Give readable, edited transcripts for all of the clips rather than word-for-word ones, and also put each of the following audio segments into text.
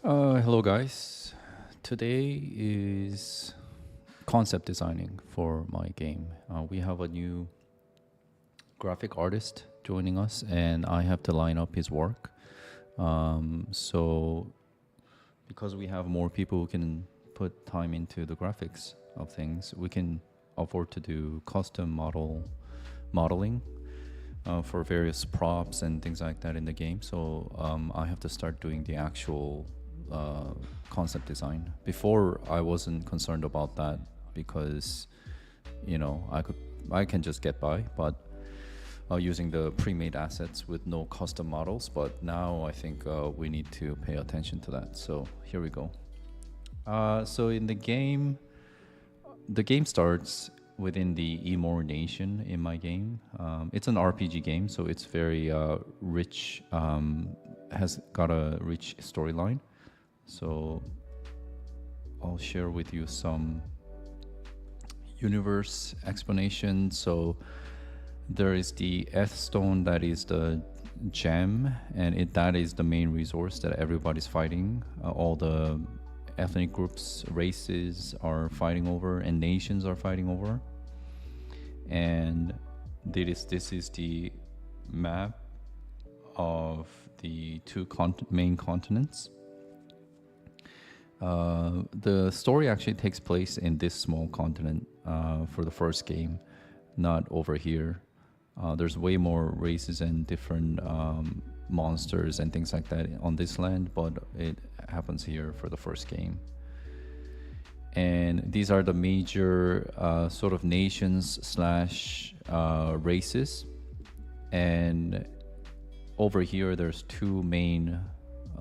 Hello, guys. Today is concept designing for my game. We have a new graphic artist joining us, and I have to line up his work. So, because we have more people who can put time into the graphics of things, we can afford to do custom modeling for various props and things like that in the game. So I have to start doing the actual concept design. Before I wasn't concerned about that because I can just get by, but using the pre-made assets with no custom models. But now I think we need to pay attention to that. So here we go. So in the game starts within the Emor Nation in my game. It's an RPG game, so it's very rich, has got a rich storyline. So I'll share with you some universe explanation. So there is the Eth Stone, that is the gem, and that is the main resource that everybody's fighting. All the ethnic groups, races are fighting over, and nations are fighting over. And this is the map of the two main continents. The story actually takes place in this small continent for the first game, not over here. There's way more races and different monsters and things like that on this land, but it happens here for the first game. And these are the major sort of nations slash races. And over here, there's two main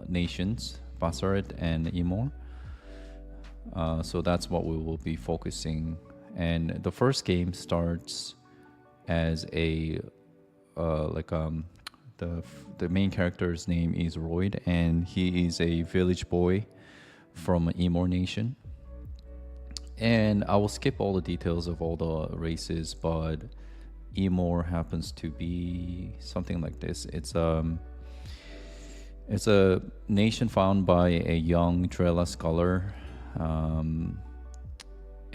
nations, Bassaret and Emor. So that's what we will be focusing. And the first game starts as a the main character's name is Royd, and he is a village boy from Emor Nation. And I will skip all the details of all the races, but Emor happens to be something like this. It's a nation found by a young Drella scholar,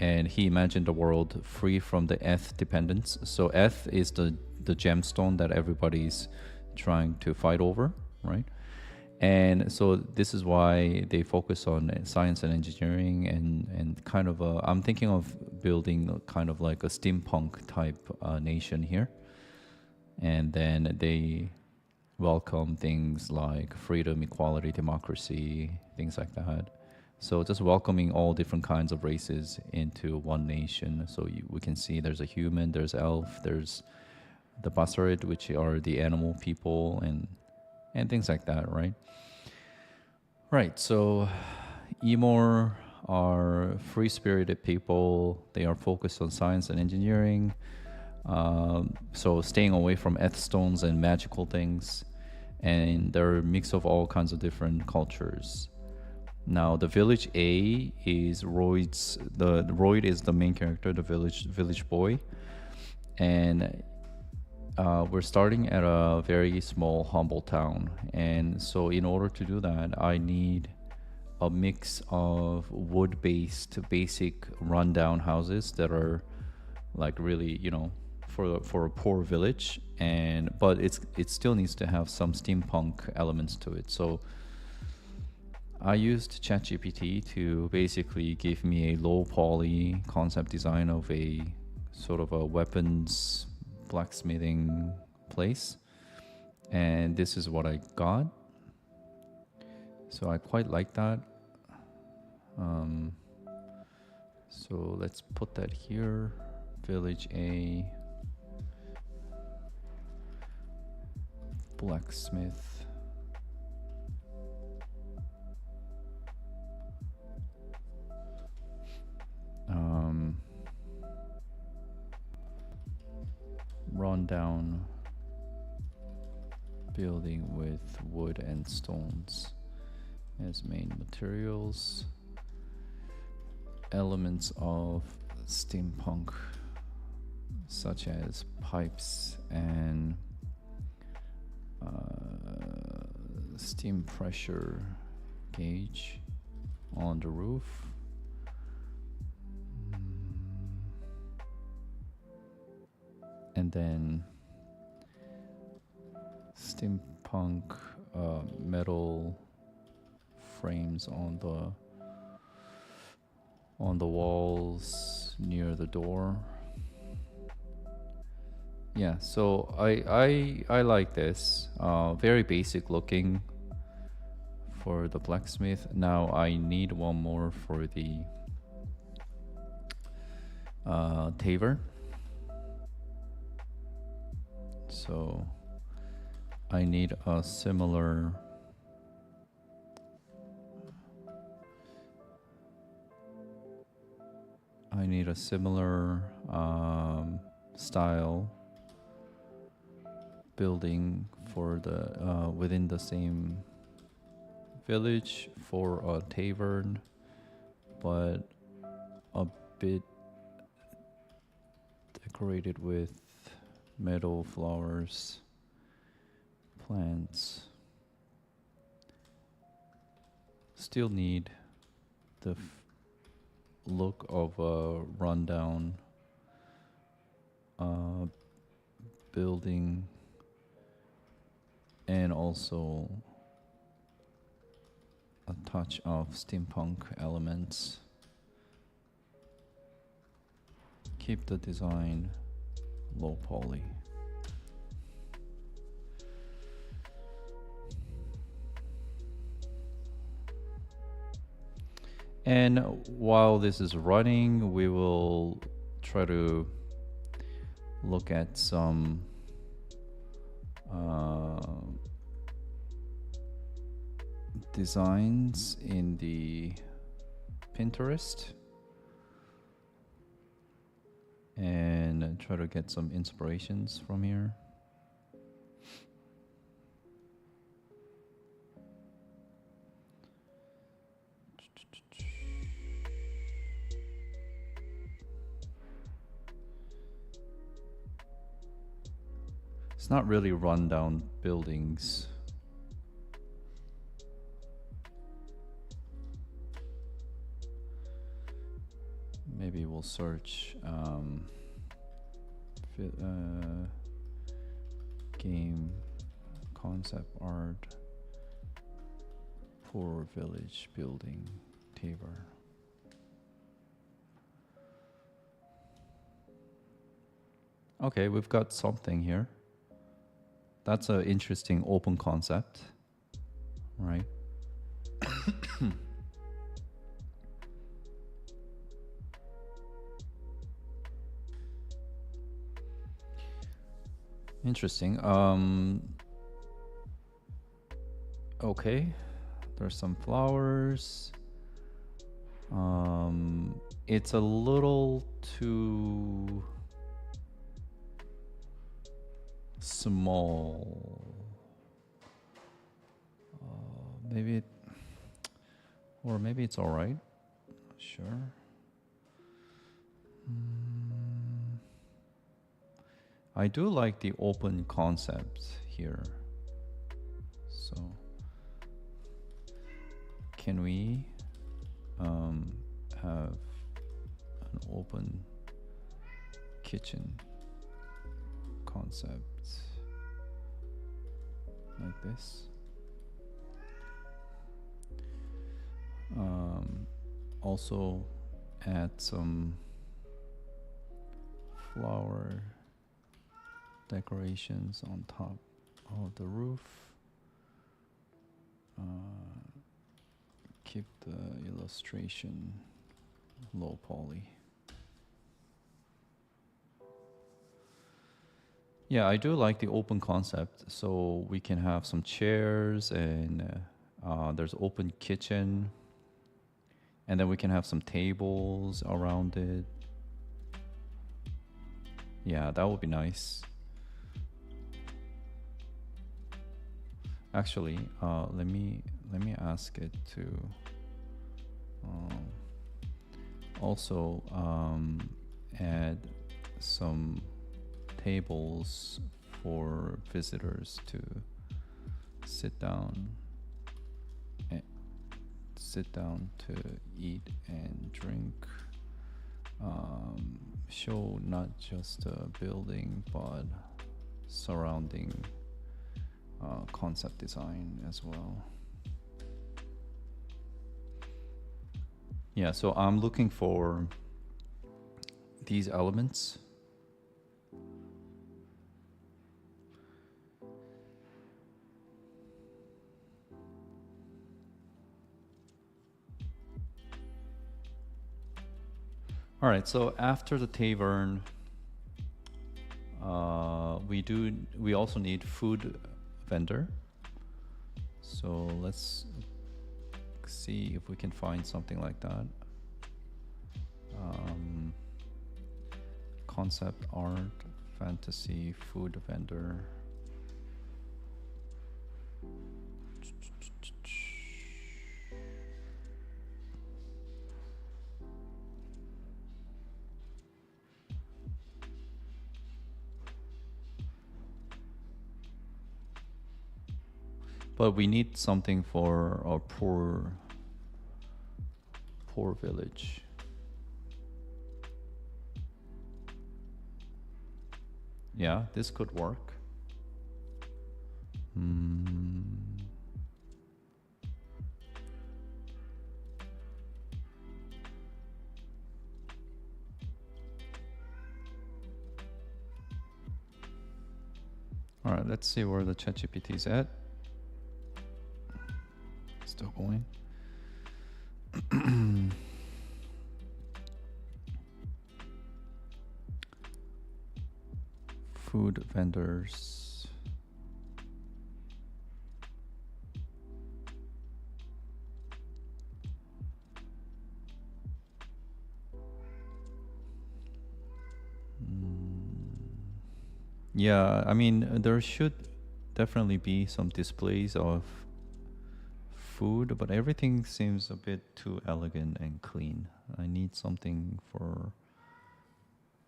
and he imagined a world free from the Eth dependence. So Eth is the gemstone that everybody's trying to fight over, right? And so this is why they focus on science and engineering and kind of I'm thinking of building kind of like a steampunk type nation here. And then they welcome things like freedom, equality, democracy, things like that. So just welcoming all different kinds of races into one nation. So we can see there's a human, there's elf, there's the Bassarid, which are the animal people, and things like that, right? Right, so Emor are free-spirited people. They are focused on science and engineering. So staying away from Eth stones and magical things. And they're a mix of all kinds of different cultures. Now, the village A is Royd is the main character, the village boy. And we're starting at a very small, humble town. And so in order to do that, I need a mix of wood-based, basic, rundown houses that are like really, for a poor village. But it still needs to have some steampunk elements to it. So I used ChatGPT to basically give me a low poly concept design of a sort of a weapons blacksmithing place, and this is what I got. So I quite like that. So let's put that here. Village A, blacksmith. Rundown building with wood and stones as main materials. Elements of steampunk, such as pipes and steam pressure gauge on the roof. And then steampunk metal frames on the walls near the door. Yeah, so I like this. Very basic looking for the blacksmith. Now I need one more for the tavern. So I need a similar style building for the within the same village for a tavern, but a bit decorated with meadow flowers, plants. Still need the look of a rundown building, and also a touch of steampunk elements. Keep the design low poly. And while this is running, we will try to look at some designs in the Pinterest and try to get some inspirations from here. It's not really rundown buildings. Maybe we'll search game concept art for village building tavern. Okay, we've got something here. That's an interesting open concept, right? Interesting. Okay, there's some flowers. It's a little too small. Maybe it's all right. Sure. I do like the open concept here. So can we have an open kitchen concept like this? Also add some flower decorations on top of the roof. Keep the illustration low poly. Yeah, I do like the open concept. So we can have some chairs, and there's open kitchen, and then we can have some tables around it. Yeah, that would be nice. Actually, let me ask it to also add some tables for visitors to sit down sit down to eat and drink. Show not just a building but surrounding concept design as well. Yeah, so I'm looking for these elements. All right, so after the tavern, we also need food vendor. So let's see if we can find something like that. Concept art, fantasy, food vendor. But we need something for our poor village. Yeah, this could work. All right, let's see where the ChatGPT is at. Still going. Food vendors. Yeah, I mean, there should definitely be some displays of food, but everything seems a bit too elegant and clean. I need something for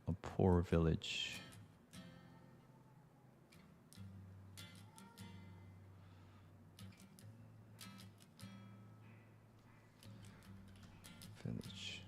a poor village. Village.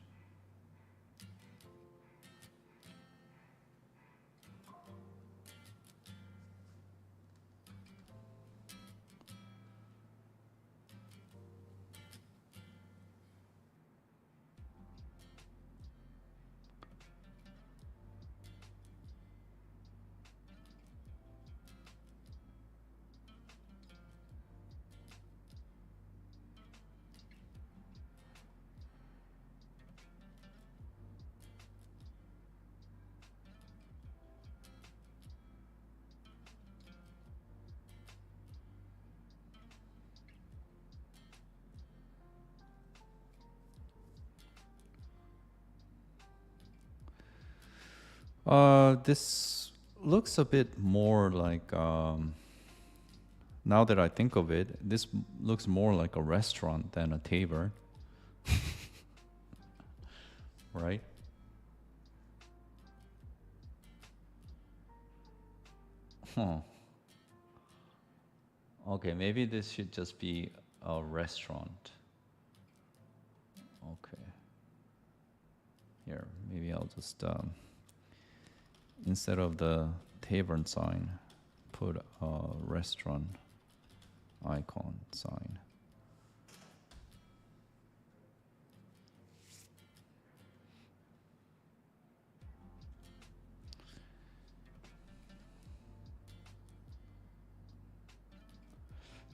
This looks a bit more like, now that I think of it, this looks more like a restaurant than a tavern. Right? Huh. Okay, maybe this should just be a restaurant. Okay. Here, maybe I'll just, instead of the tavern sign, put a restaurant icon sign.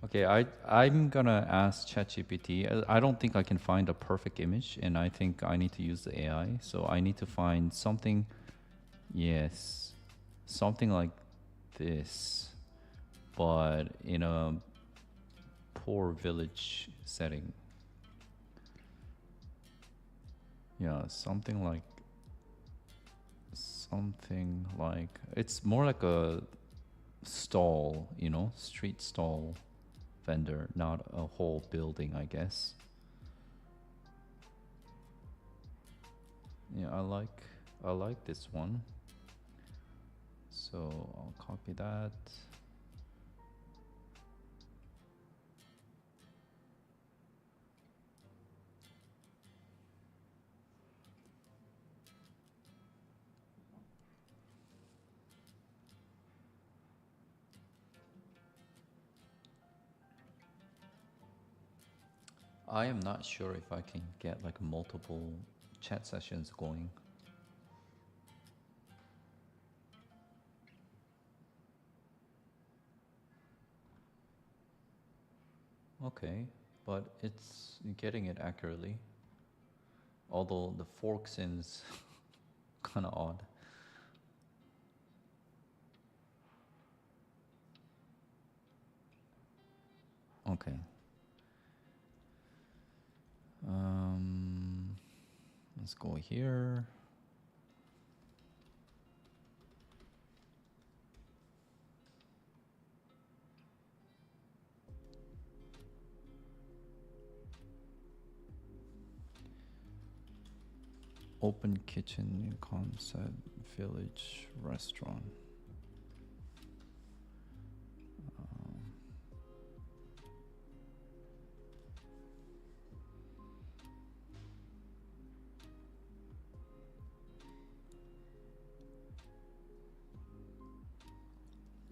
Okay, I'm gonna ask ChatGPT. I don't think I can find a perfect image, and I think I need to use the AI. So I need to find something, yes, something like this, but in a poor village setting. Yeah, something like it's more like a stall, street stall vendor, not a whole building, I guess. Yeah, I like this one. So I'll copy that. I am not sure if I can get like multiple chat sessions going. Okay, but it's getting it accurately. Although the fork seems kind of odd. Okay. Let's go here. Open kitchen concept village restaurant.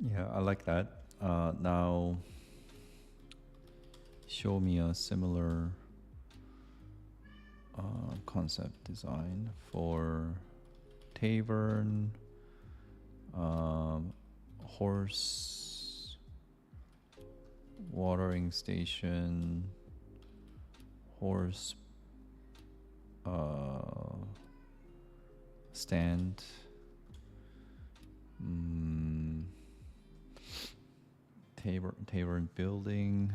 Yeah, I like that. Now, show me a similar concept design for tavern, horse watering station, horse stand, tavern building.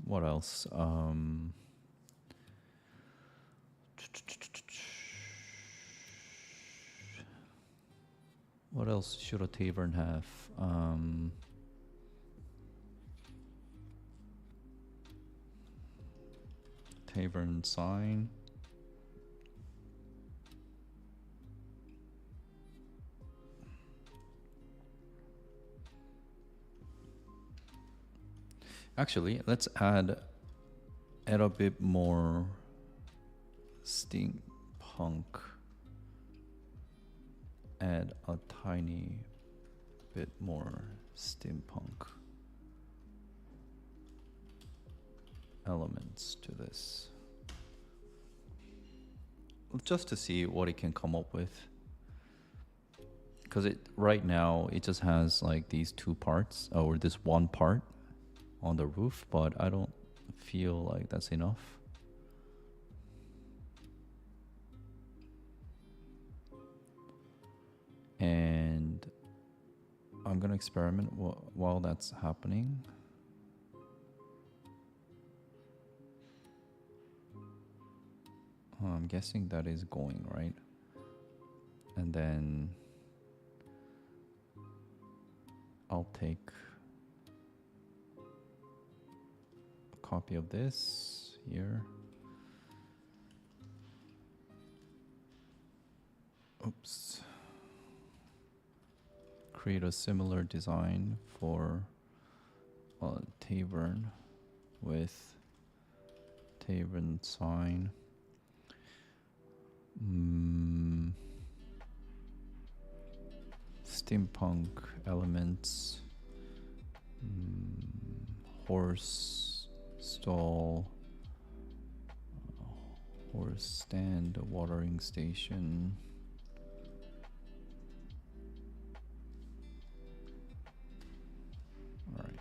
What else? What else should a tavern have? Tavern sign. Actually, let's add a bit more steampunk. Add a tiny bit more steampunk elements to this. Just to see what it can come up with. Because right now it just has like these two parts, or this one part on the roof, but I don't feel like that's enough. And I'm gonna experiment while that's happening. I'm guessing that is going right. And then I'll take a copy of this here. Oops. Create a similar design for a tavern with tavern sign. Steampunk elements. Horse stall. Horse stand, watering station. All right.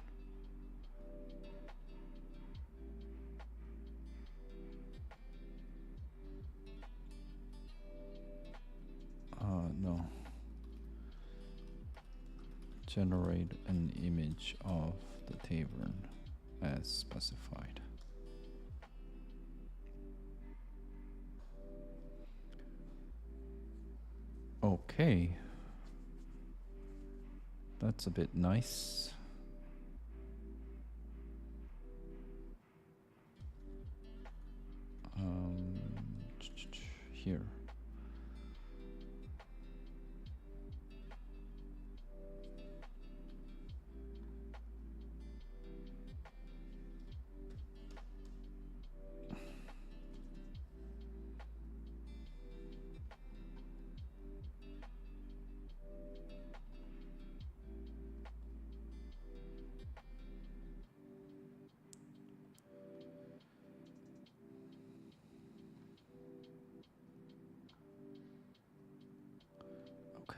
No. Generate an image of the tavern as specified. Okay. That's a bit nice. Here.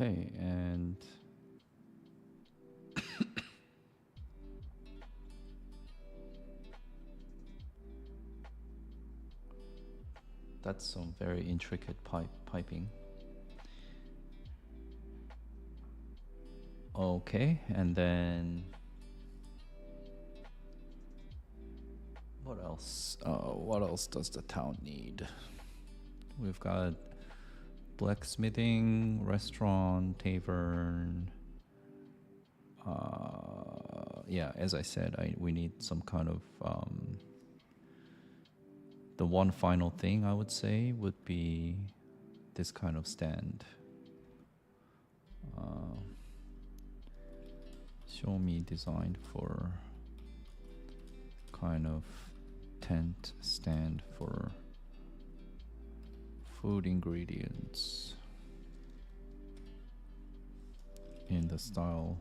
Okay, and that's some very intricate piping. Okay, and then what else? What else does the town need? We've got blacksmithing, restaurant, tavern. Yeah, as I said, we need some kind of the one final thing I would say would be this kind of stand. Show me design for kind of tent stand for food ingredients in the style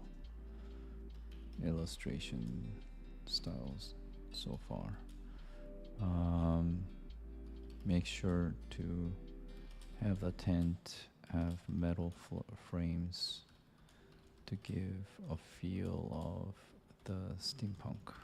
illustration styles so far. Make sure to have the tent have metal frames to give a feel of the steampunk.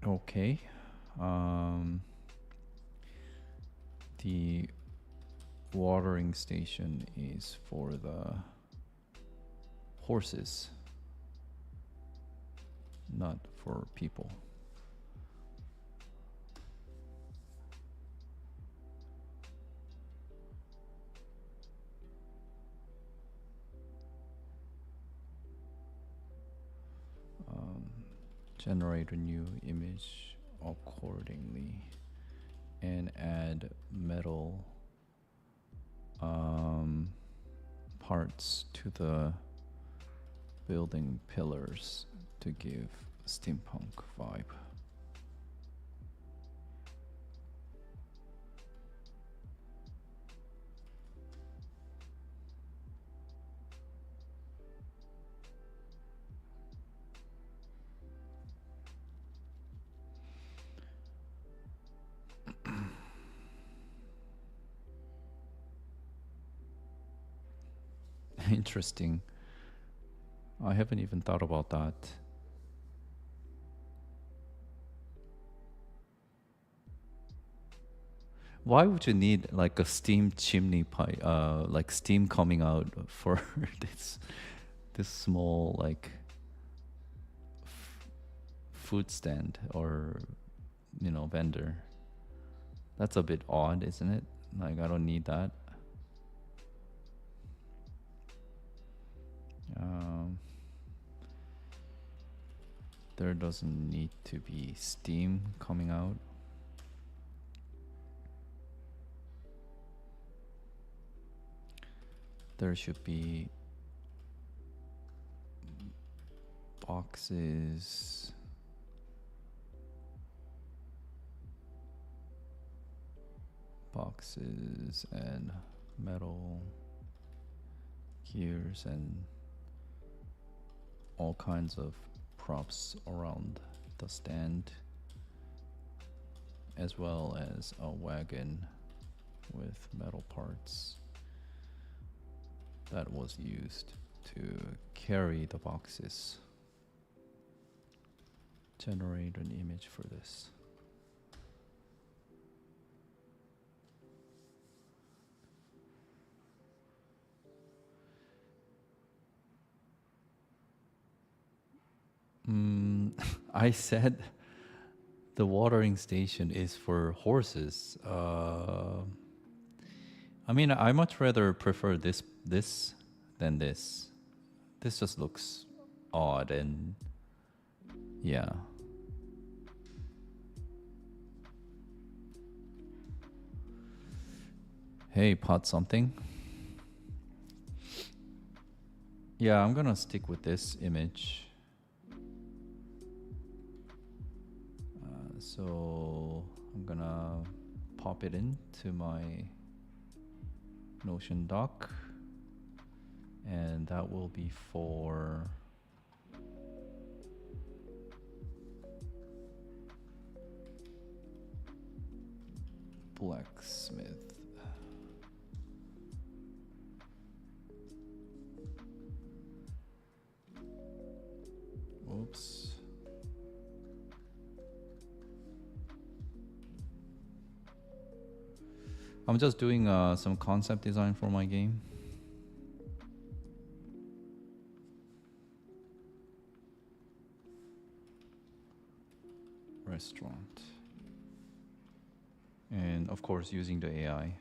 Okay. The watering station is for the horses, not for people. Generate a new image accordingly and add metal parts to the building pillars to give a steampunk vibe. Interesting. I haven't even thought about that. Why would you need like a steam chimney pipe, like steam coming out for this small like food stand or vendor? That's a bit odd, isn't it? Like I don't need that. There doesn't need to be steam coming out. There should be boxes. Boxes and metal gears and all kinds of props around the stand, as well as a wagon with metal parts that was used to carry the boxes. Generate an image for this. I said the watering station is for horses. I mean, I much rather prefer this than this. This just looks odd and yeah. Hey, pot something. Yeah, I'm gonna stick with this image. So I'm gonna pop it into my Notion doc and that will be for blacksmith. Oops. I'm just doing some concept design for my game. Restaurant. And of course using the AI.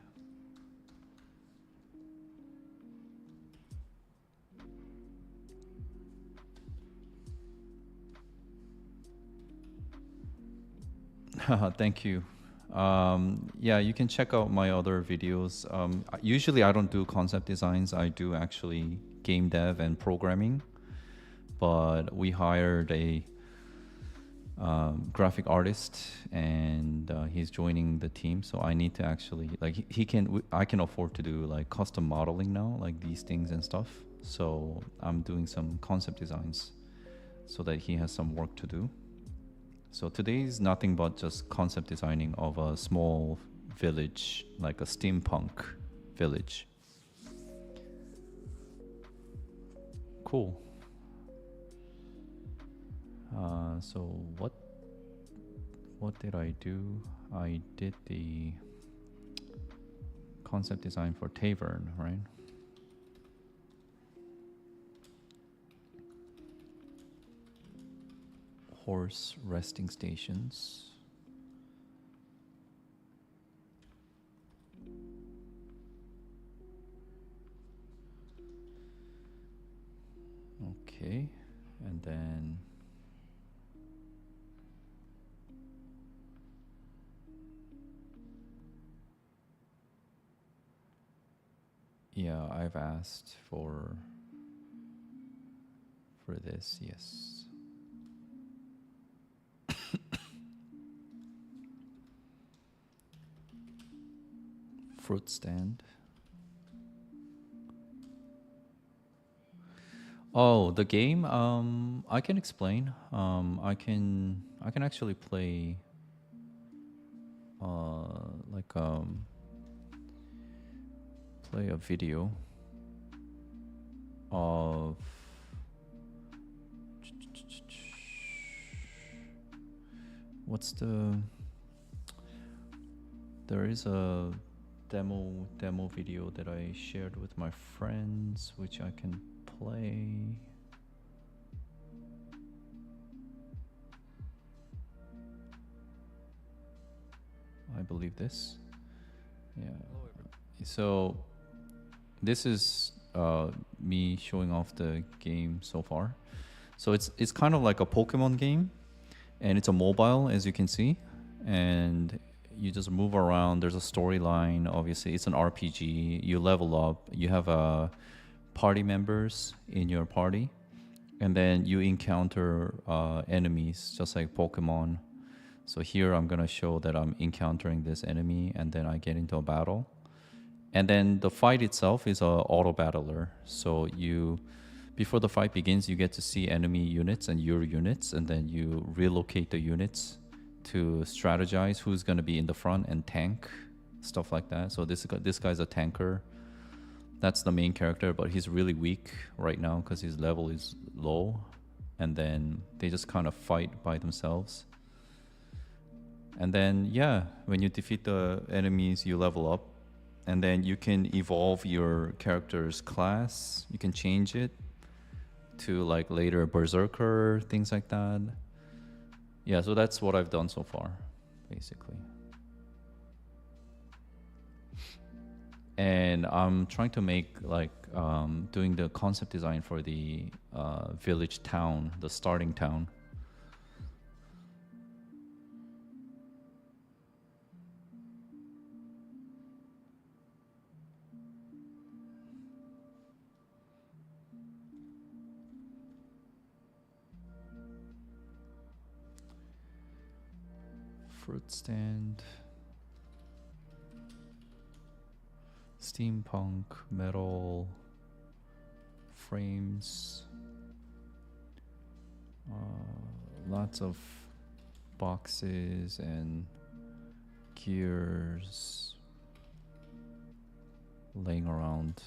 Thank you. Yeah, you can check out my other videos. Usually I don't do concept designs. I do actually game dev and programming. But we hired a graphic artist, and he's joining the team. So I need to actually I can afford to do like custom modeling now, like these things and stuff. So I'm doing some concept designs so that he has some work to do. So today is nothing but just concept designing of a small village, like a steampunk village. Cool. So what did I do? I did the concept design for Tavern, right? Horse resting stations. Okay, and then yeah, I've asked for this, yes. Fruit stand. Oh, the game. I can explain. I can actually play. Like play a video of. What's the? There is a demo video that I shared with my friends, which I can play. I believe this. Yeah. So this is me showing off the game so far. So it's kind of like a Pokemon game, and it's a mobile, as you can see, and you just move around. There's a storyline. Obviously, it's an RPG. You level up. You have party members in your party, and then you encounter enemies, just like Pokemon. So here I'm gonna show that I'm encountering this enemy, and then I get into a battle. And then the fight itself is a auto battler. So before the fight begins, you get to see enemy units and your units, and then you relocate the units to strategize who's gonna be in the front and tank, stuff like that. So this guy's a tanker. That's the main character, but he's really weak right now because his level is low. And then they just kind of fight by themselves. And then, yeah, when you defeat the enemies, you level up. And then you can evolve your character's class. You can change it to like later Berserker, things like that. Yeah, so that's what I've done so far, basically. And I'm trying to make like doing the concept design for the village town, the starting town. Fruit stand. Steampunk, metal. frames. Lots of boxes and gears laying around.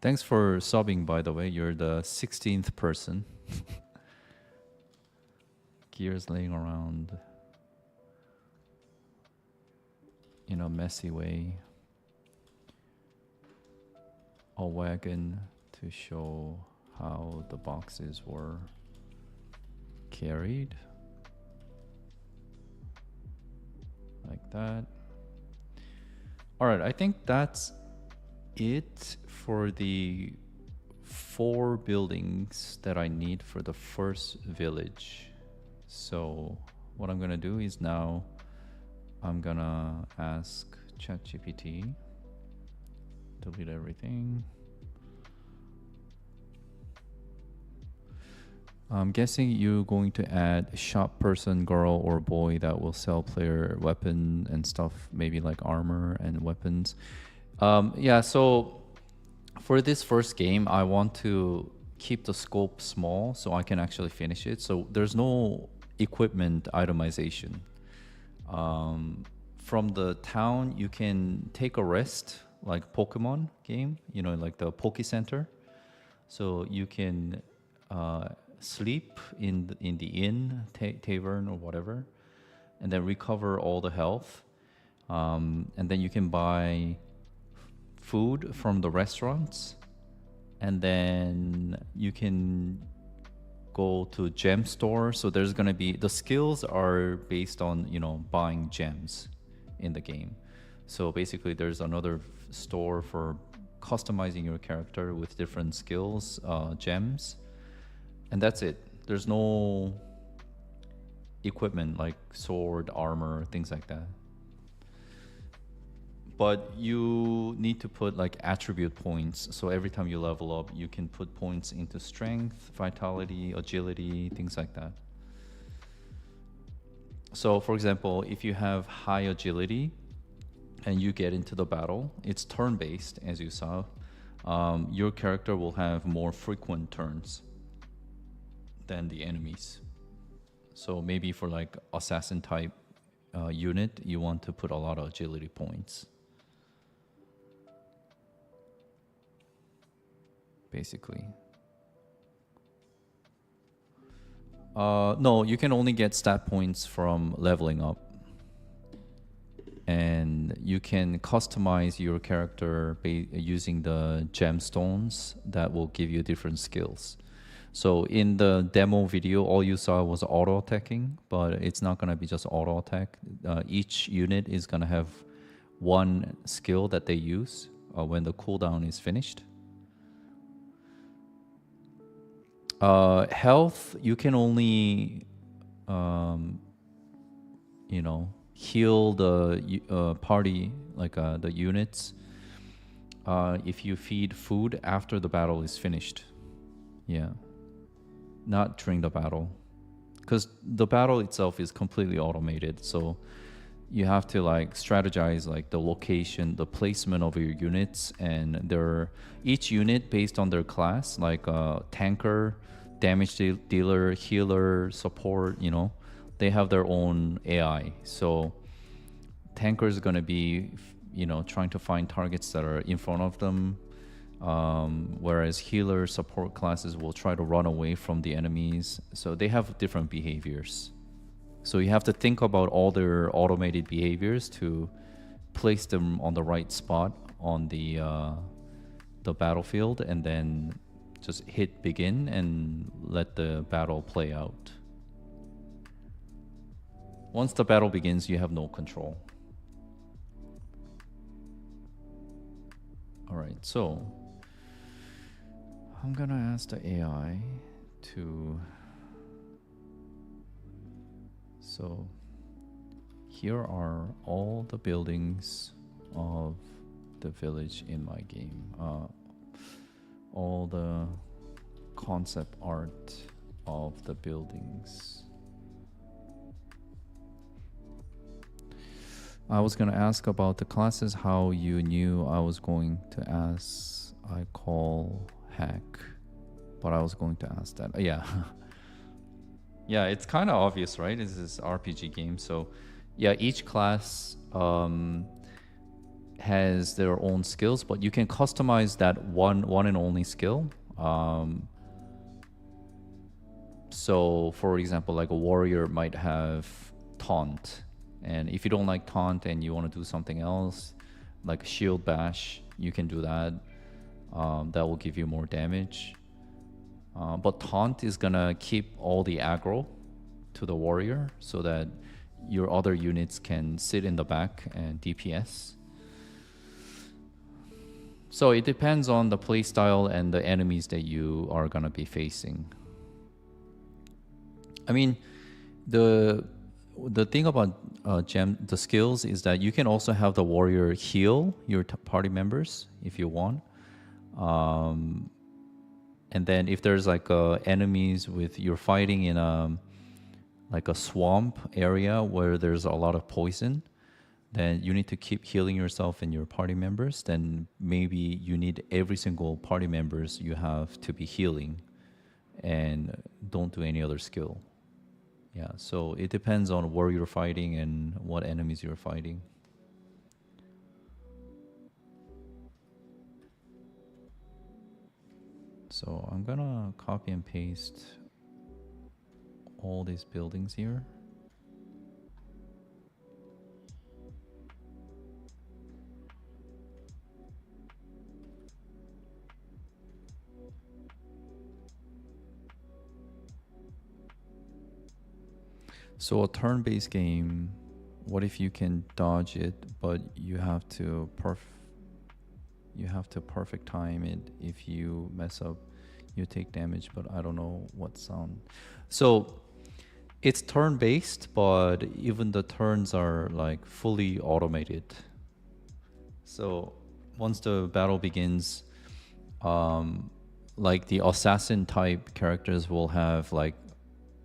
Thanks for subbing, by the way. You're the 16th person. Gears laying around in a messy way. A wagon to show how the boxes were carried. Like that. All right, I think that's it for the 4 buildings that I need for the first village. So what I'm gonna do is now I'm gonna ask ChatGPT, delete everything. I'm guessing you're going to add a shop person, girl or boy that will sell player weapon and stuff, maybe like armor and weapons. Yeah, so for this first game, I want to keep the scope small so I can actually finish it. So there's no equipment itemization. From the town, you can take a rest, like Pokemon game, you know, like the Poke Center. So you can sleep in the inn, tavern or whatever, and then recover all the health. And then you can buy food from the restaurants, and then you can go to gem store. So there's gonna be, the skills are based on, you know, buying gems in the game. So basically there's another store for customizing your character with different skills, gems, and that's it. There's no equipment like sword, armor, things like that. But you need to put like attribute points. So every time you level up, you can put points into strength, vitality, agility, things like that. So for example, if you have high agility and you get into the battle, it's turn-based, as you saw. Your character will have more frequent turns than the enemies. So maybe for like assassin type unit, you want to put a lot of agility points. Basically. No, you can only get stat points from leveling up. And you can customize your character using the gemstones that will give you different skills. So in the demo video, all you saw was auto attacking, but it's not gonna be just auto attack. Each unit is gonna have one skill that they use when the cooldown is finished. Health, you can only, you know, heal the party, like the units, if you feed food after the battle is finished. Yeah, not during the battle, because the battle itself is completely automated. So you have to like strategize like the location, the placement of your units, and each unit based on their class, like tanker, damage dealer, healer, support, you know, they have their own AI. So tanker is going to be, you know, trying to find targets that are in front of them, whereas healer support classes will try to run away from the enemies. So they have different behaviors. So you have to think about all their automated behaviors to place them on the right spot on the battlefield, and then just hit begin and let the battle play out. Once the battle begins, you have no control. All right, so I'm gonna ask the AI to... So here are all the buildings of the village in my game. All the concept art of the buildings. I was going to ask about the classes, how you knew I was going to ask I call hack, but I was going to ask that. Yeah. Yeah, it's kind of obvious, right? This is RPG game. So yeah, each class has their own skills, but you can customize that one and only skill. So for example, like a warrior might have taunt, and if you don't like taunt and you want to do something else like shield bash, you can do that. That will give you more damage. But taunt is gonna keep all the aggro to the warrior so that your other units can sit in the back and DPS. So it depends on the playstyle and the enemies that you are gonna be facing. I mean, the thing about the skills is that you can also have the warrior heal your party members if you want. And then if there's like enemies with you're fighting in a like a swamp area where there's a lot of poison, then you need to keep healing yourself and your party members. Then maybe you need every single party members you have to be healing, and don't do any other skill. Yeah, so it depends on where you're fighting and what enemies you're fighting. So I'm gonna copy and paste all these buildings here. So a turn-based game, what if you can dodge it, but you have to perfect time it. If you mess up, you take damage, but I don't know what sound. So it's turn-based, but even the turns are like fully automated. So once the battle begins, like the assassin type characters will have like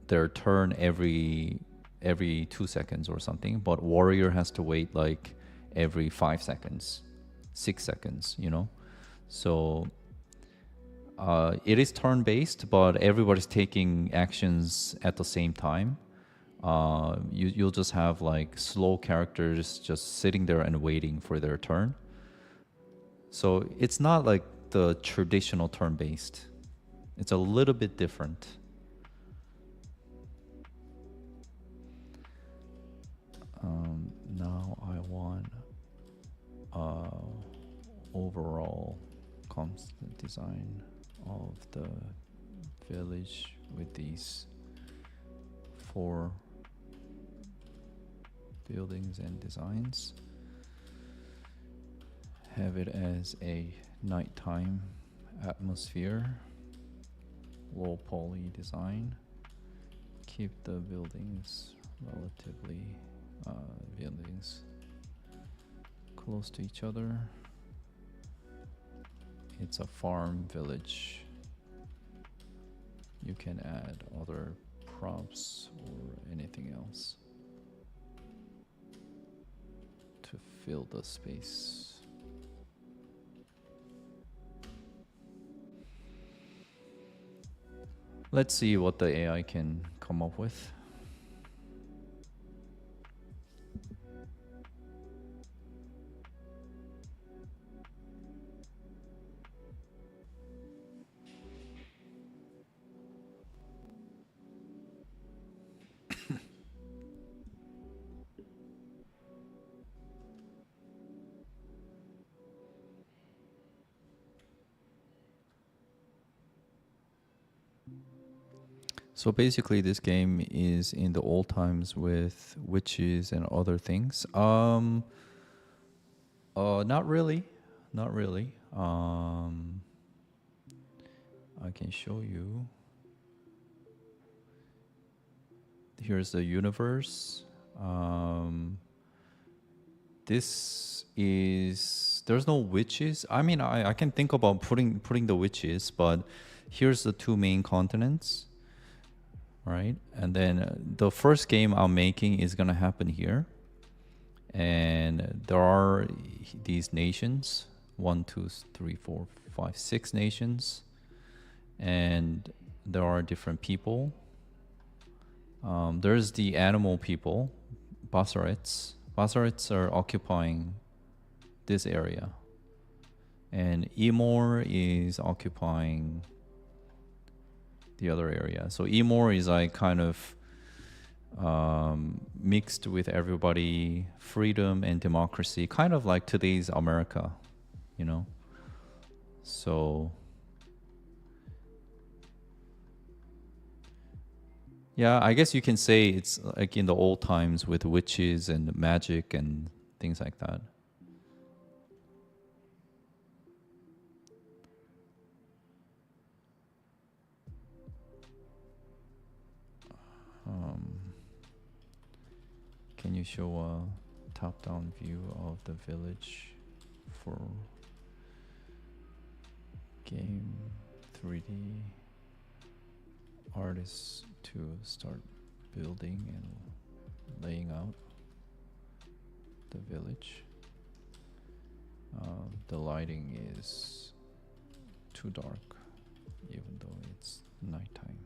their turn every 2 seconds or something, but warrior has to wait like every 5 seconds, 6 seconds, you know. So it is turn based, but everybody's taking actions at the same time. You'll just have like slow characters just sitting there and waiting for their turn. So it's not like the traditional turn based. It's a little bit different. Now I want overall design of the village with these 4 buildings and designs. Have it as a nighttime atmosphere, low poly design. Keep the buildings relatively buildings close to each other. It's a farm village. You can add other props or anything else to fill the space. Let's see what the AI can come up with. So basically this game is in the old times with witches and other things. Not really. Not really. I can show you. Here's the universe. This is, there's no witches. I mean, I can think about putting the witches, but here's the 2 main continents. Right, and then the first game I'm making is gonna happen here, and there are these nations 1, 2, 3, 4, 5, 6 nations, and there are different people. There's the animal people, Basarets. Basarets are occupying this area, and Emor is occupying the other area. So Emor is like kind of mixed with everybody, freedom and democracy, kind of like today's America, you know. So yeah, I guess you can say it's like in the old times with witches and magic and things like that. Can you show a top-down view of the village for game 3D artists to start building and laying out the village? The lighting is too dark, even though it's nighttime.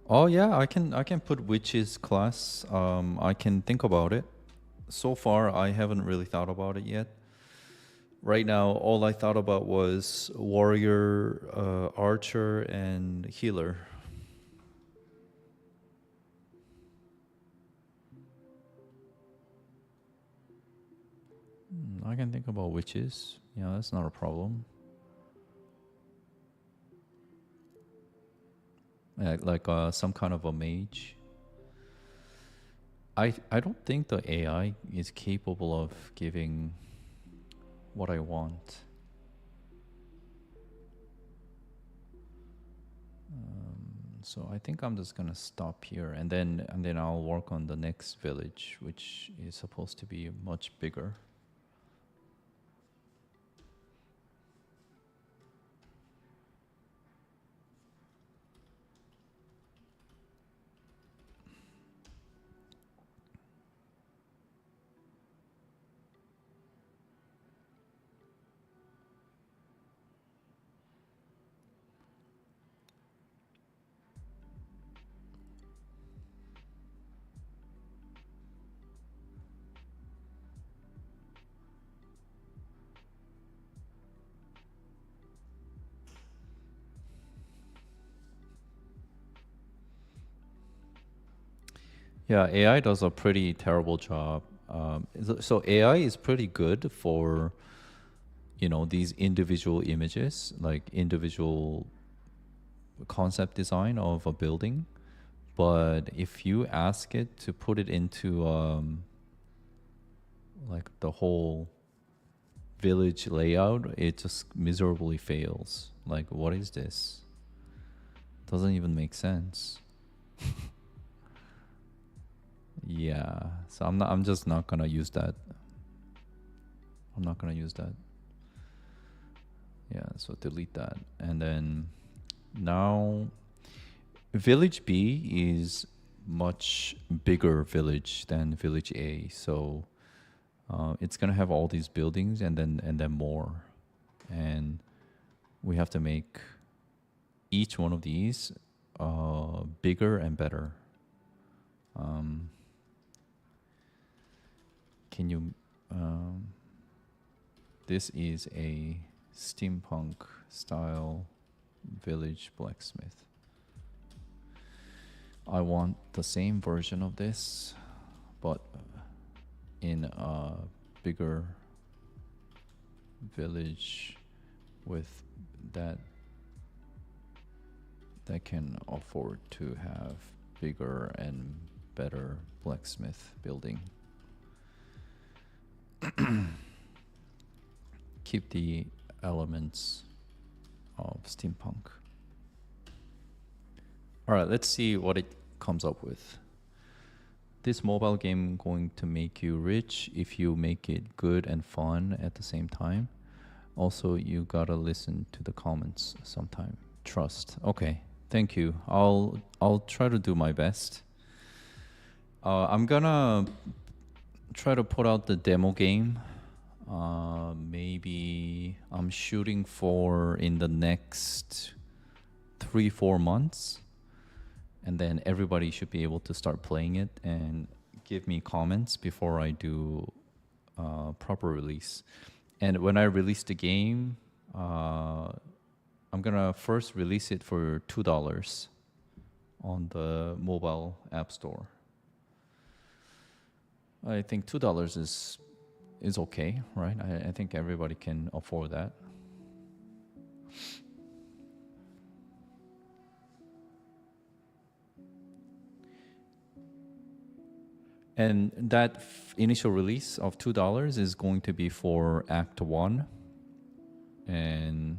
Oh yeah, I can put witches class. I can think about it. So far, I haven't really thought about it yet. Right now, all I thought about was warrior, archer, and healer. I can think about witches. Yeah, that's not a problem. Like some kind of a mage. I don't think the AI is capable of giving what I want. So I think I'm just gonna stop here, and then I'll work on the next village, which is supposed to be much bigger. Yeah, AI does a pretty terrible job. So AI is pretty good for, these individual images, like individual concept design of a building. But if you ask it to put it into like the whole village layout, it just miserably fails. Like, what is this? Doesn't even make sense. Yeah, so I'm just not gonna use that. I'm not gonna use that. Yeah, so delete that. And then now village B is much bigger village than village A. So it's gonna have all these buildings and then more. And we have to make each one of these bigger and better. Can you this is a steampunk style village blacksmith. I want the same version of this, but in a bigger village with that can afford to have bigger and better blacksmith building. Keep the elements of steampunk. All right, let's see what it comes up with. This mobile game going to make you rich if you make it good and fun at the same time. Also, you gotta listen to the comments sometime. Trust. Okay. Thank you. I'll try to do my best. I'm gonna try to put out the demo game. Maybe I'm shooting for in the next 3-4 months, and then everybody should be able to start playing it and give me comments before I do proper release. And when I release the game, I'm gonna first release it for $2 on the mobile app store. I think $2 is okay, right? I think everybody can afford that. And that initial release of $2 is going to be for Act 1. And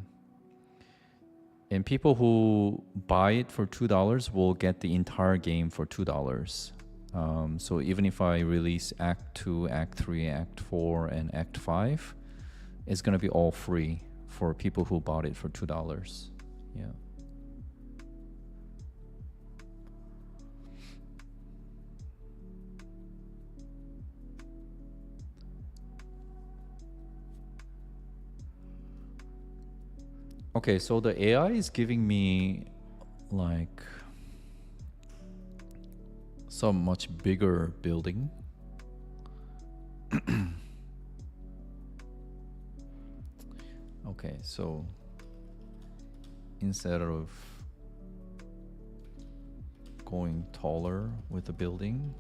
people who buy it for $2 will get the entire game for $2. So even if I release Act 2, Act 3, Act 4, and Act 5, it's going to be all free for people who bought it for $2. Yeah. Okay, so the AI is giving me like some much bigger building. Okay, so instead of going taller with the building,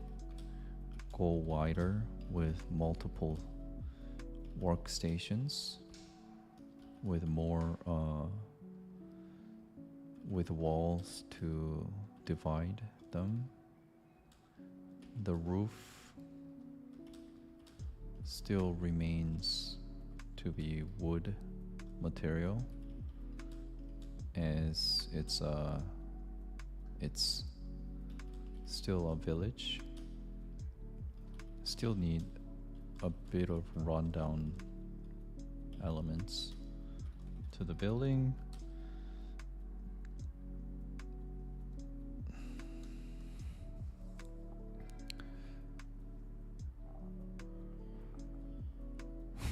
go wider with multiple workstations, with more with walls to divide them. The roof still remains to be wood material, as it's still a village. Still need a bit of rundown elements to the building.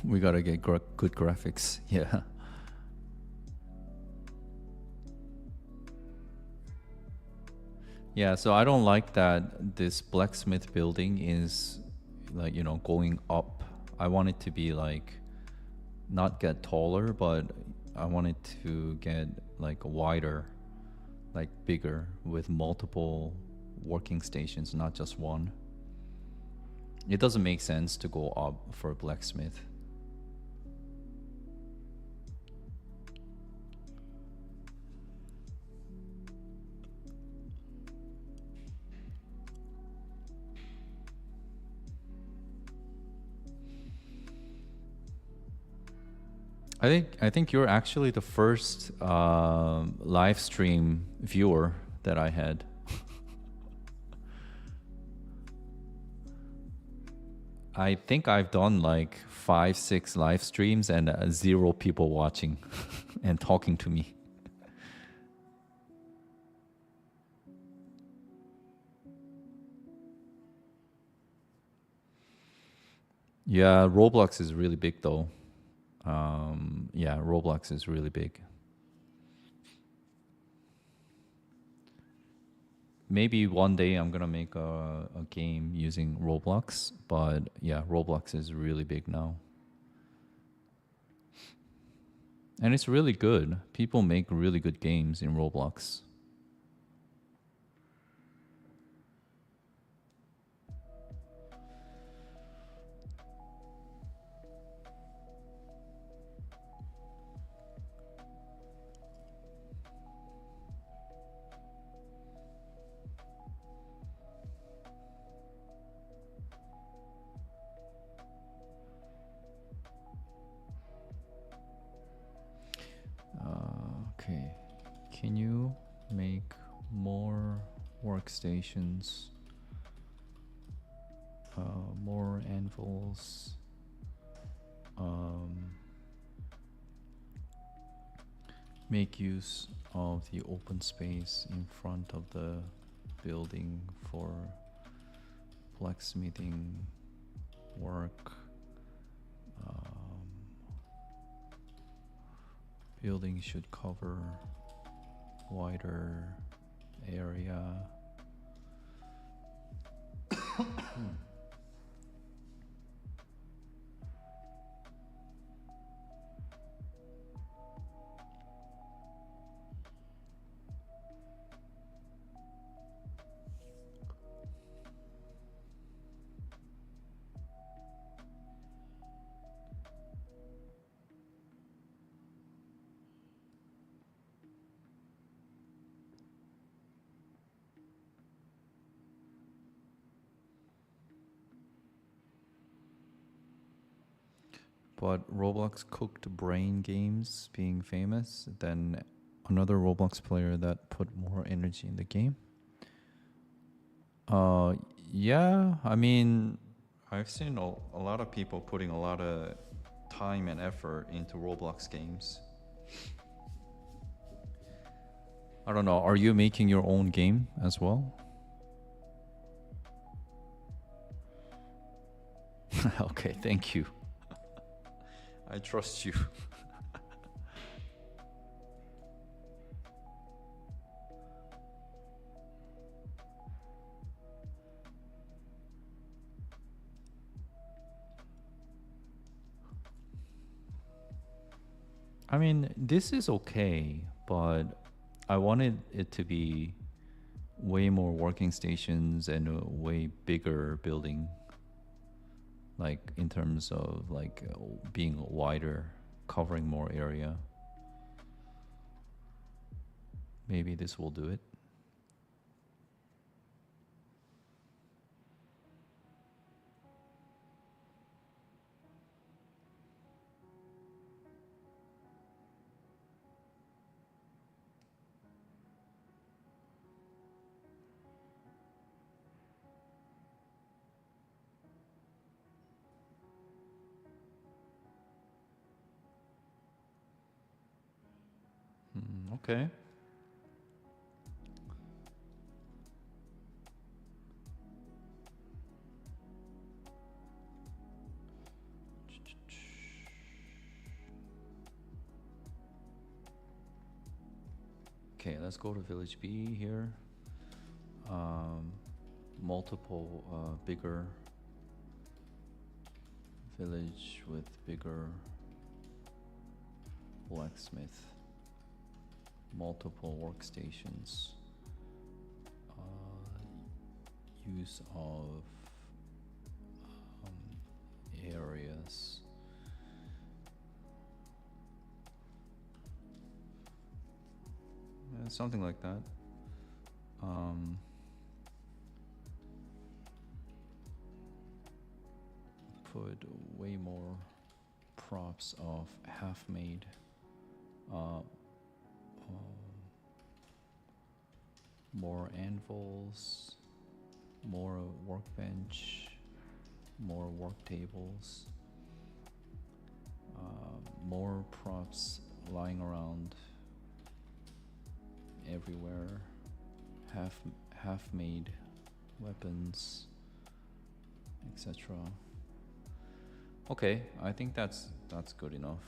We gotta get good graphics. Yeah. Yeah, so I don't like that this blacksmith building is like, you know, going up. I want it to be like not get taller, but I want it to get like wider, like bigger, with multiple working stations, not just one. It doesn't make sense to go up for a blacksmith. I think you're actually the first live stream viewer that I had. I think I've done like 5-6 live streams and 0 people watching and talking to me. Yeah, Roblox is really big though. Yeah, Roblox is really big. Maybe one day I'm gonna make a game using Roblox, but yeah, Roblox is really big now. And it's really good. People make really good games in Roblox. Okay, can you make more workstations, more anvils, make use of the open space in front of the building for blacksmithing work. Building should cover wider area. But Roblox cooked brain games being famous, then another Roblox player that put more energy in the game. Yeah, I mean, I've seen a lot of people putting a lot of time and effort into Roblox games. I don't know, are you making your own game as well? Okay, thank you. I trust you. I mean, this is okay, but I wanted it to be way more working stations and a way bigger building, like in terms of like being wider, covering more area. Maybe this will do it. Okay. Okay, let's go to Village B here. Multiple bigger village with bigger blacksmith, multiple workstations, use of areas. Something like that. Put way more props of half-made more anvils, more workbench, more work tables, more props lying around everywhere, half-made weapons, etc. Okay, I think that's good enough.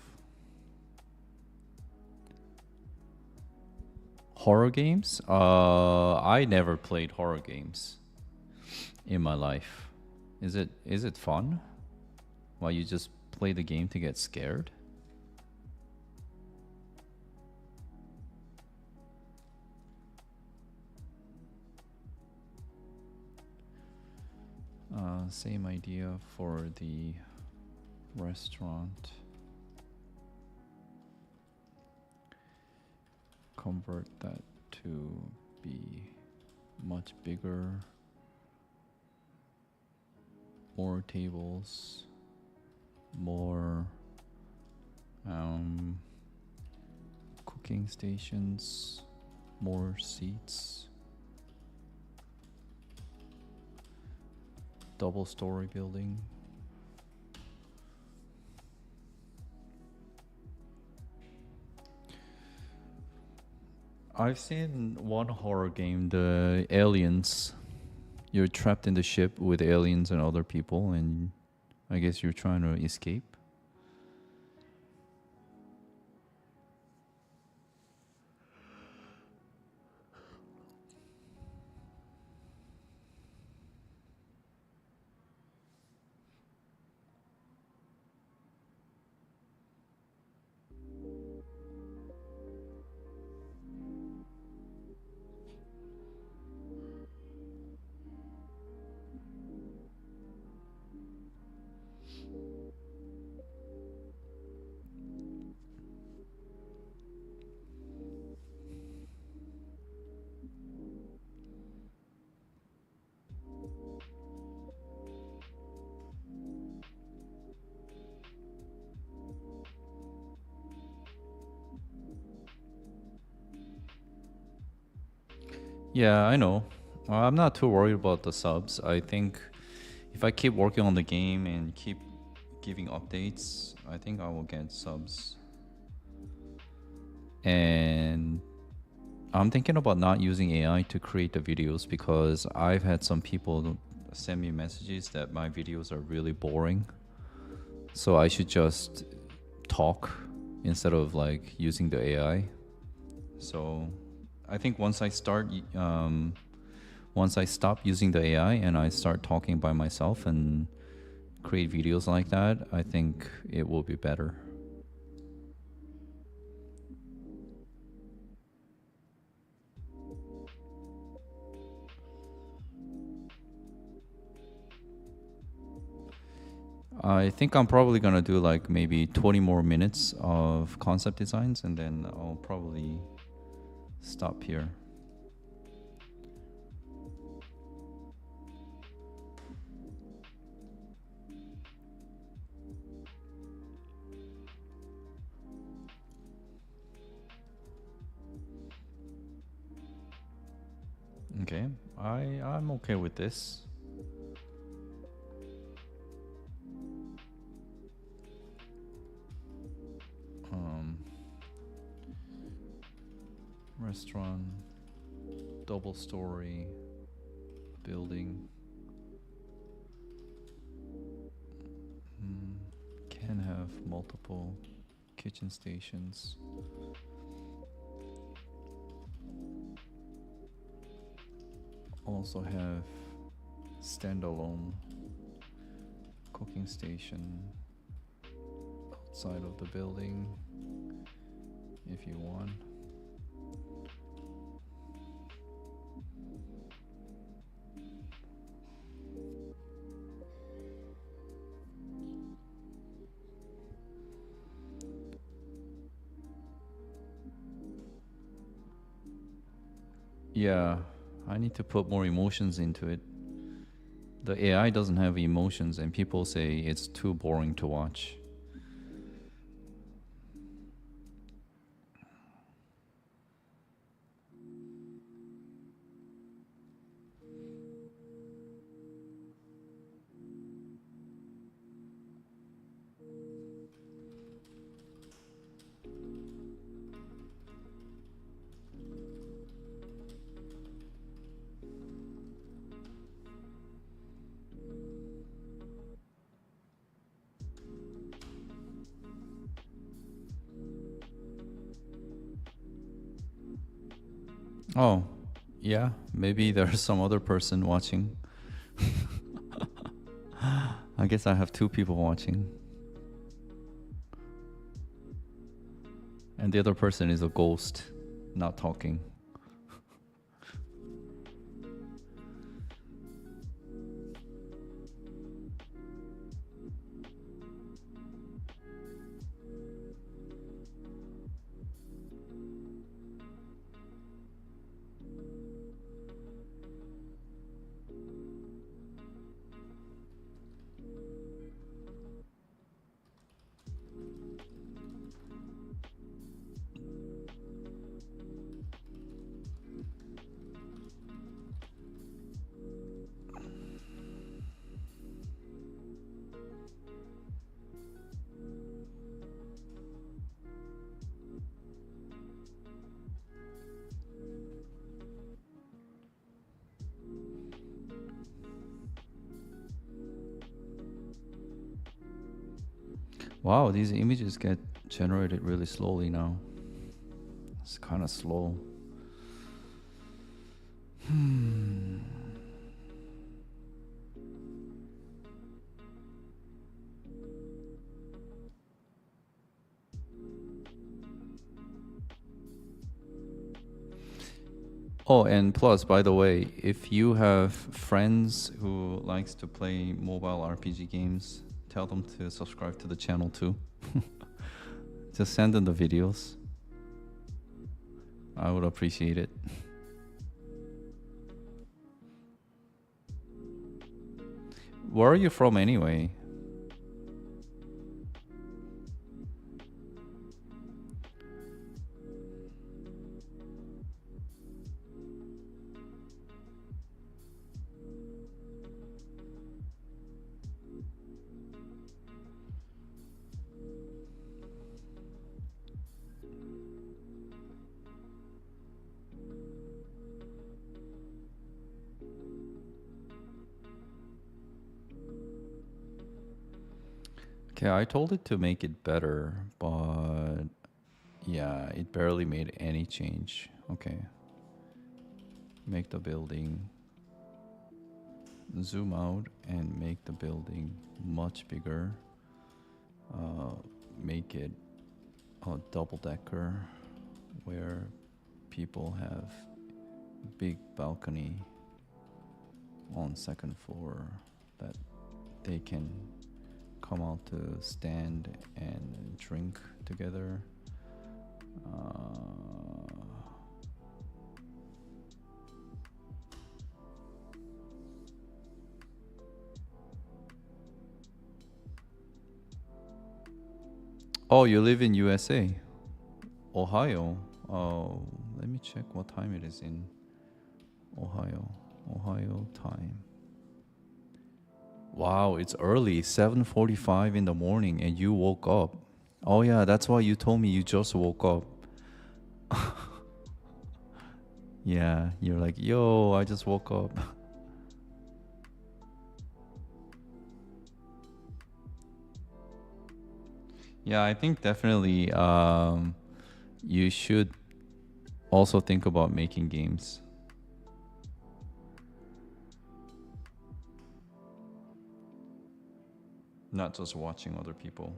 Horror games? I never played horror games in my life. Is it fun? Why, you just play the game to get scared? Same idea for the restaurant. Convert that to be much bigger, more tables, more cooking stations, more seats, double-story building. I've seen one horror game, the Aliens. You're trapped in the ship with aliens and other people, and I guess you're trying to escape. Yeah, I know. I'm not too worried about the subs. I think if I keep working on the game and keep giving updates, I think I will get subs. And I'm thinking about not using AI to create the videos because I've had some people send me messages that my videos are really boring. So I should just talk instead of like using the AI. So I think once I stop using the AI and I start talking by myself and create videos like that, I think it will be better. I think I'm probably gonna do like maybe 20 more minutes of concept designs and then I'll probably stop here. Okay, I'm okay with this. Restaurant, double story building. Can have multiple kitchen stations. Also have standalone cooking station outside of the building if you want. Yeah, I need to put more emotions into it. The AI doesn't have emotions, and people say it's too boring to watch. Oh, yeah, maybe there's some other person watching. I guess I have two people watching. And the other person is a ghost, not talking. Wow, these images get generated really slowly now. It's kind of slow. Oh, and plus, by the way, if you have friends who likes to play mobile RPG games, tell them to subscribe to the channel too. Just send them the videos. I would appreciate it. Where are you from anyway? Okay, I told it to make it better, but yeah, it barely made any change. Okay. Make the building, zoom out and make the building much bigger. Make it a double decker where people have big balcony on second floor that they can come out to stand and drink together. Oh, you live in USA, Ohio. Oh, let me check what time it is in Ohio time. Wow, it's early, 7:45 in the morning, and you woke up. Oh yeah, that's why you told me you just woke up. Yeah, you're like, yo, I just woke up. Yeah, I think definitely you should also think about making games. Not just watching other people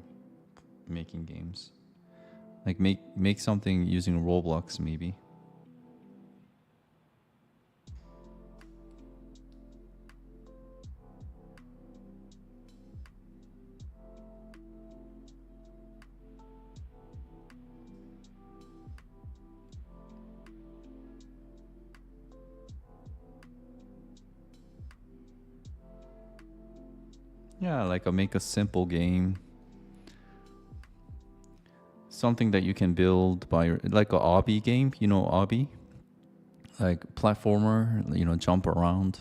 making games. Like make something using Roblox maybe. Yeah, like make a simple game. Something that you can build by like a obby game, you know, obby? Like platformer, you know, jump around.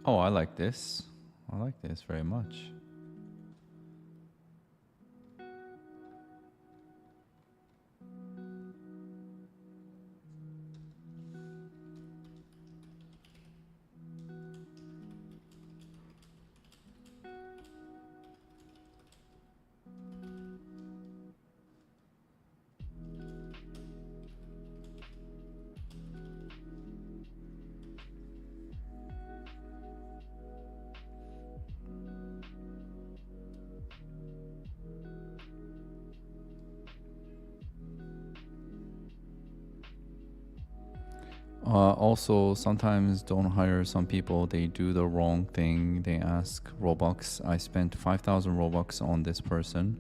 Oh, I like this. I like this very much. Also, sometimes don't hire some people. They do the wrong thing. They ask Robux. I spent 5,000 Robux on this person.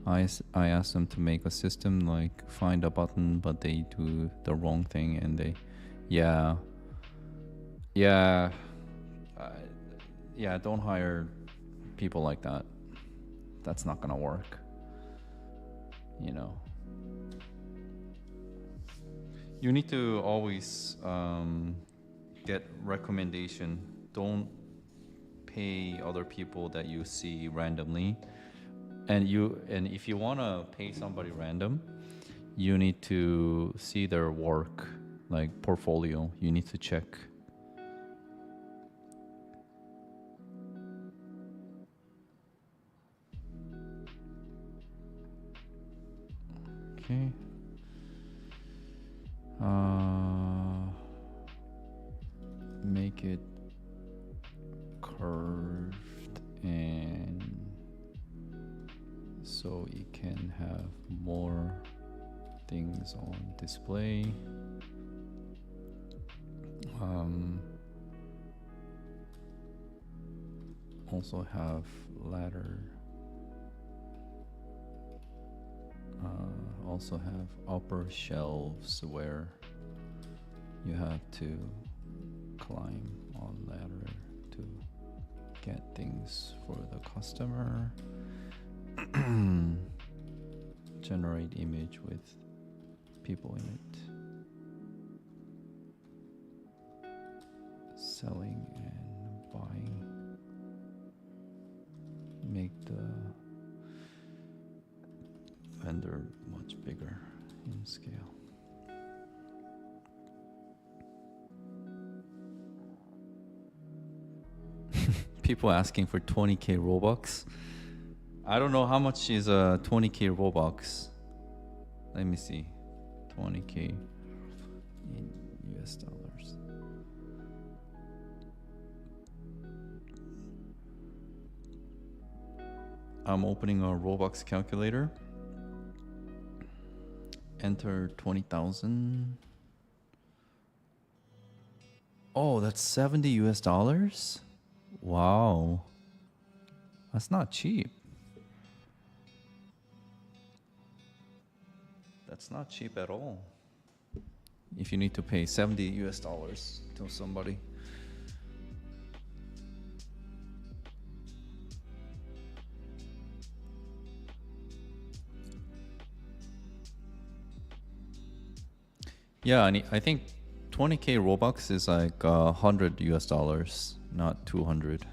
I asked them to make a system like find a button, but they do the wrong thing and they, yeah, yeah, uh, yeah. Don't hire people like that. That's not gonna work. You know. You need to always get recommendation. Don't pay other people that you see randomly. And if you wanna pay somebody random, you need to see their work, like portfolio. You need to check. Okay. Make it curved and so it can have more things on display. Also have ladder. Also have upper shelves where you have to climb on ladder to get things for the customer. Generate image with people in it. Selling and buying. Make the vendor much bigger in scale. People asking for 20k Robux. I don't know how much is a 20k Robux. Let me see. 20k in US dollars. I'm opening a Robux calculator. Enter 20,000. Oh, that's 70 US dollars? Wow. That's not cheap. That's not cheap at all. If you need to pay 70 US dollars to somebody. Yeah, and I think 20k Robux is like 100 US dollars, not 200.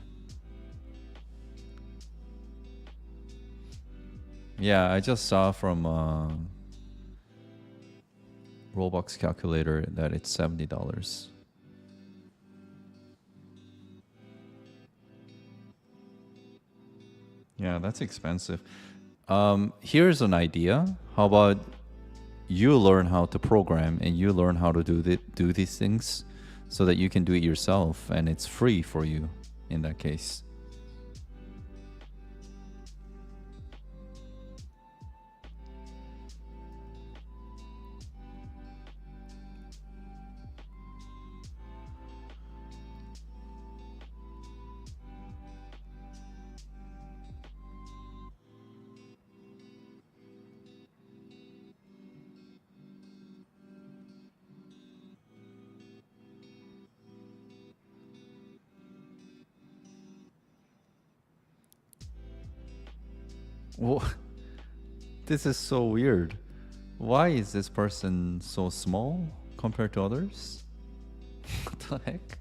Yeah, I just saw from Robux calculator that it's $70. Yeah, that's expensive. Here's an idea. How about you learn how to program and you learn how to do these things so that you can do it yourself and it's free for you in that case. Well, this is so weird. Why is this person so small compared to others? What the heck?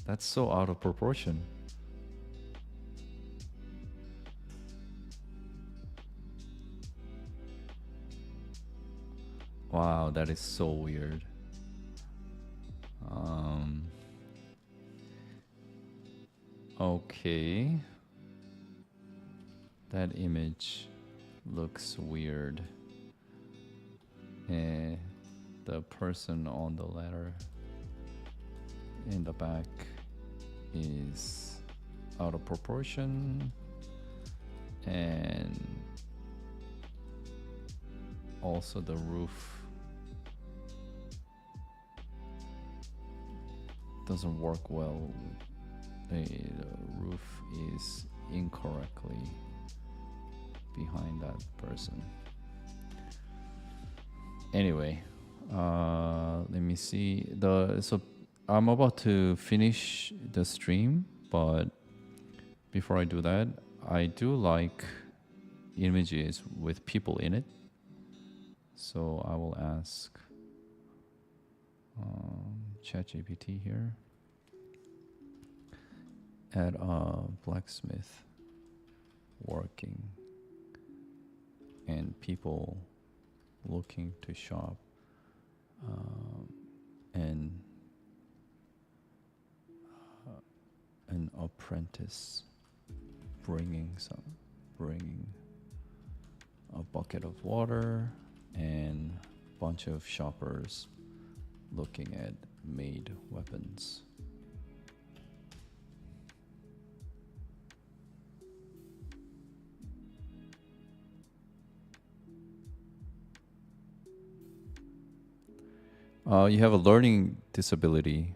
That's so out of proportion. Wow, that is so weird. Okay. That image looks weird. The person on the ladder in the back is out of proportion. And also the roof doesn't work well. The roof is incorrectly behind that person. Anyway, let me see. So I'm about to finish the stream, but before I do that, I do like images with people in it. So I will ask ChatGPT here. At a blacksmith working and people looking to shop, and an apprentice bringing a bucket of water, and a bunch of shoppers looking at made weapons. You have a learning disability.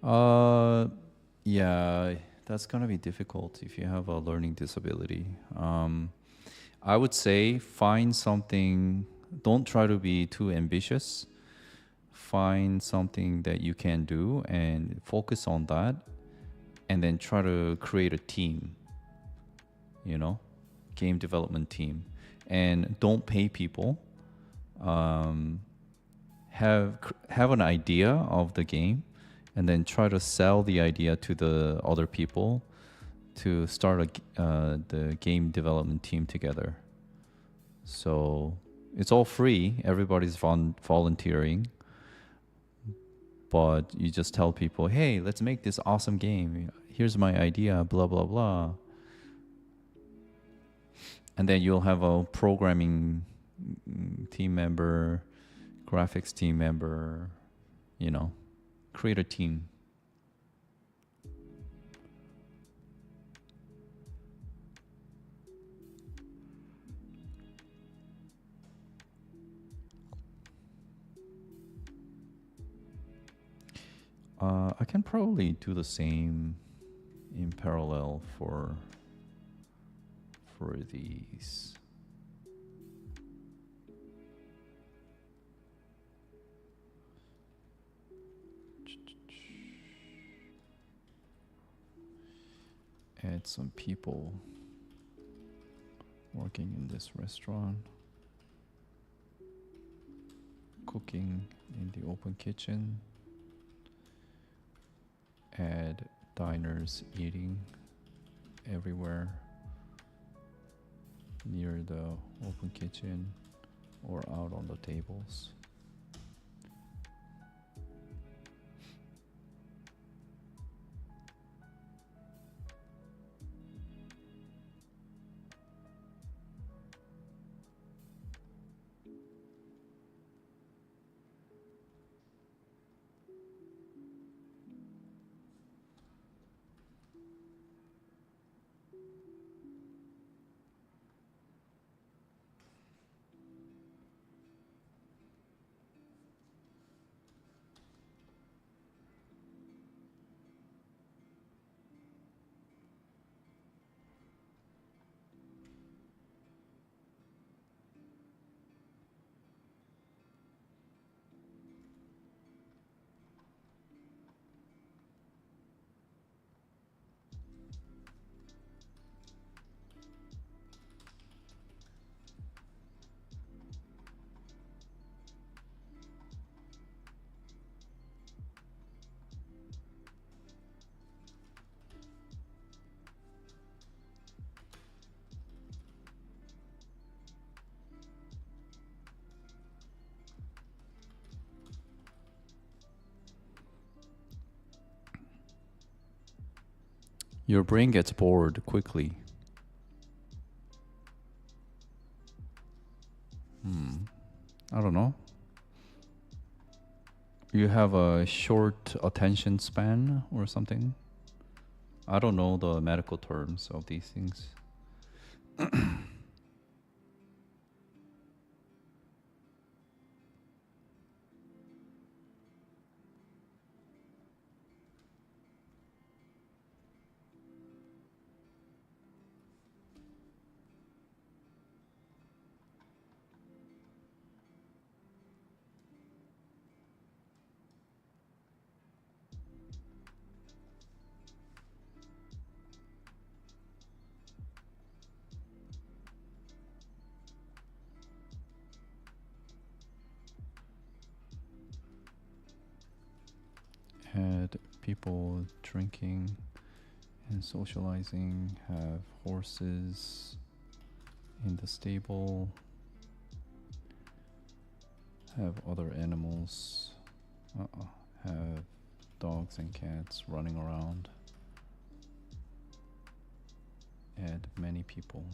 Yeah, that's gonna be difficult if you have a learning disability. I would say find something. Don't try to be too ambitious. Find something that you can do and focus on that, and then try to create a team. Game development team, and don't pay people. Have an idea of the game, and then try to sell the idea to the other people to start the game development team together. So it's all free. Everybody's volunteering, but you just tell people, hey, let's make this awesome game. Here's my idea, blah, blah, blah. And then you'll have a programming team member, graphics team member, create a team. I can probably do the same in parallel for these. Add some people working in this restaurant, cooking in the open kitchen. Add diners eating everywhere near the open kitchen or out on the tables. Your brain gets bored quickly. I don't know. You have a short attention span or something? I don't know the medical terms of these things. had people drinking and socializing, have horses in the stable, have other animals, have dogs and cats running around, and many people.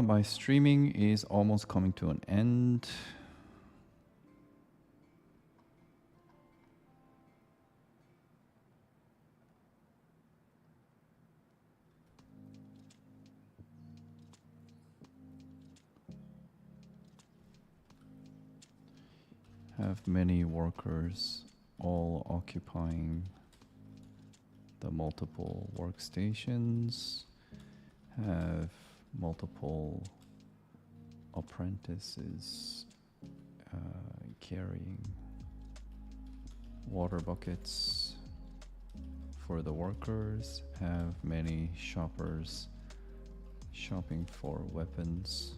My streaming is almost coming to an end. Have many workers all occupying the multiple workstations. Have multiple apprentices carrying water buckets for the workers. Have many shoppers shopping for weapons.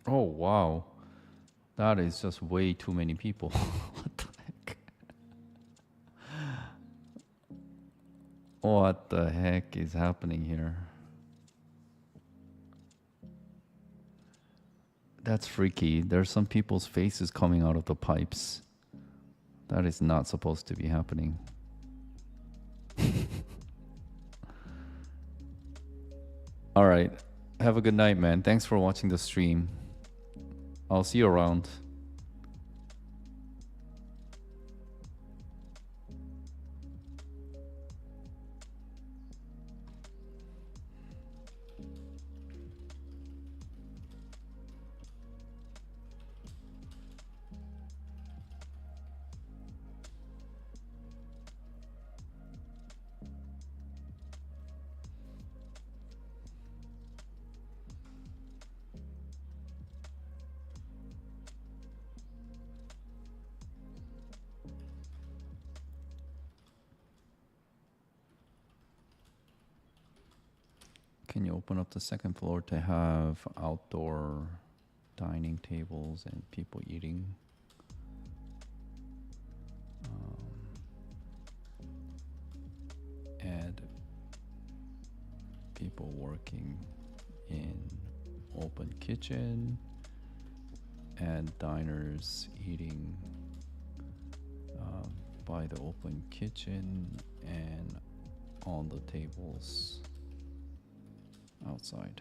Oh, wow. That is just way too many people. What the heck? What the heck is happening here? That's freaky. There's some people's faces coming out of the pipes. That is not supposed to be happening. All right. Have a good night, man. Thanks for watching the stream. I'll see you around. Can you open up the second floor to have outdoor dining tables and people eating? And people working in open kitchen and diners eating by the open kitchen and on the tables outside.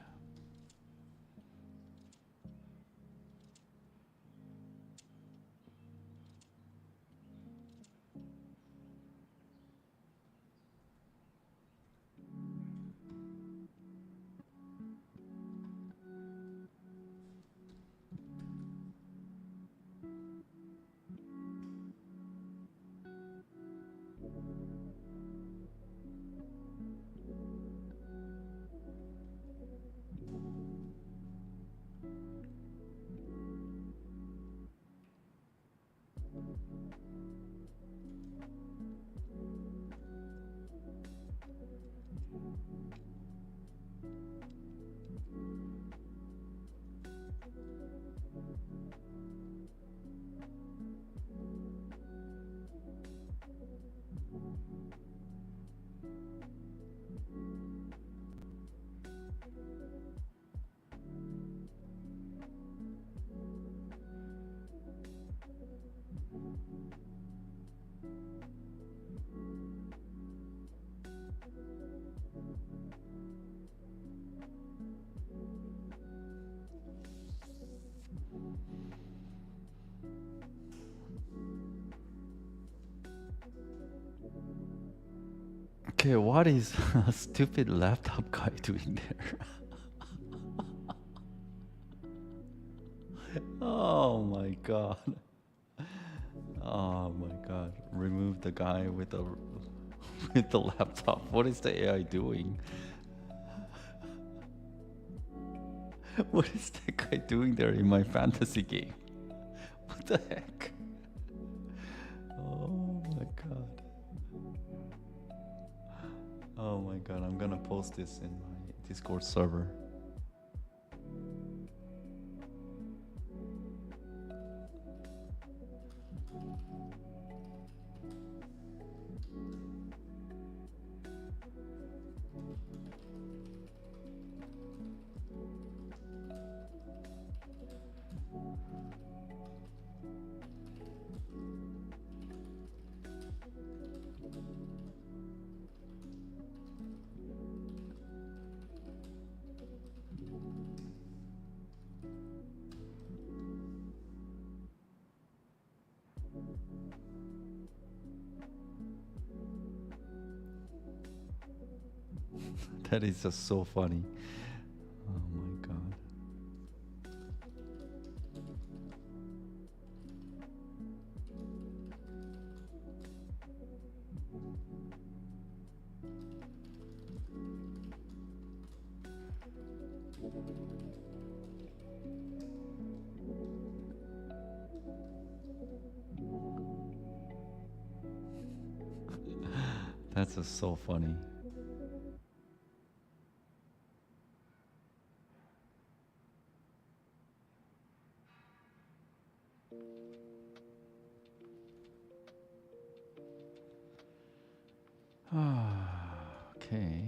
Okay, what is a stupid laptop guy doing there? Oh my god. Oh my god. Remove the guy with the with the laptop. What is the AI doing? What is that guy doing there in my fantasy game? What the heck? Oh my god. Oh my god, I'm gonna post this in my Discord server. That is just so funny. Oh my god. That's just so funny. Okay.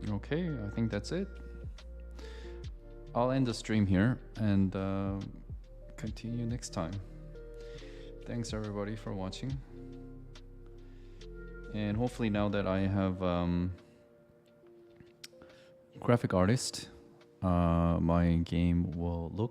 Okay, I think that's it. I'll end the stream here and continue next time. Thanks everybody for watching. And hopefully now that I have graphic artist, my game will look